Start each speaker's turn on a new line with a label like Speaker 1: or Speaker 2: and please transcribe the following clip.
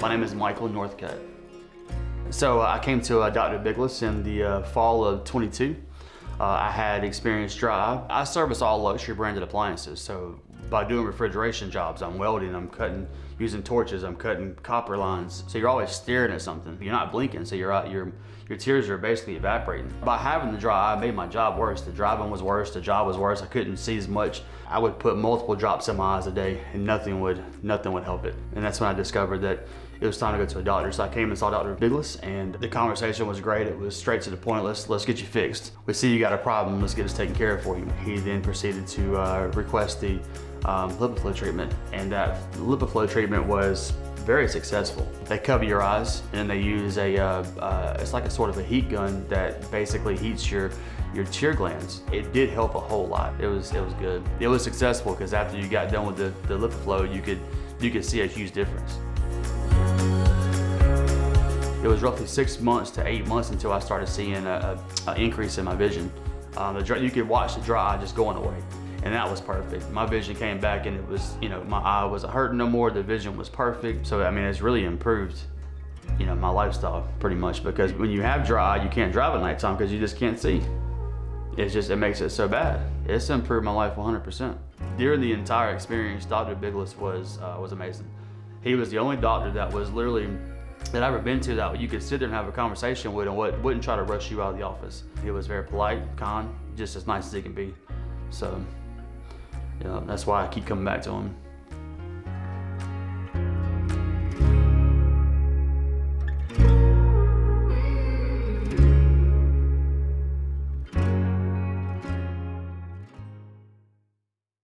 Speaker 1: My name is Michael Northcutt. So I came to Dr. Bigles in the fall of 22. I had experienced dry. I service all luxury branded appliances. So by doing refrigeration jobs, I'm welding, I'm cutting, using torches, I'm cutting copper lines. So you're always staring at something. You're not blinking, so your tears are basically evaporating. By having the dry eye, it made my job worse. The driving was worse, the job was worse. I couldn't see as much. I would put multiple drops in my eyes a day and nothing would help it. And that's when I discovered that it was time to go to a doctor. So I came and saw Dr. Bigles, and the conversation was great. It was straight to the point. Let's get you fixed. We see you got a problem. Let's get this taken care of for you. He then proceeded to request the lipoflow treatment, and that lipoflow treatment was very successful. They cover your eyes, and they use it's like a sort of a heat gun that basically heats your tear glands. It did help a whole lot. It was good. It was successful because after you got done with the lipoflow, you could see a huge difference. It was roughly 6 months to 8 months until I started seeing an increase in my vision. You could watch the dry eye just going away, and that was perfect. My vision came back, and it was, my eye wasn't hurting no more. The vision was perfect. So I mean, it's really improved, my lifestyle pretty much, because when you have dry eye, you can't drive at nighttime because you just can't see. It makes it so bad. It's improved my life 100%. During the entire experience, Dr. Bigles was amazing. He was the only doctor that was literally that I've ever been to that you could sit there and have a conversation with and wouldn't try to rush you out of the office. He was very polite, kind, just as nice as he can be. So, that's why I keep coming back to him.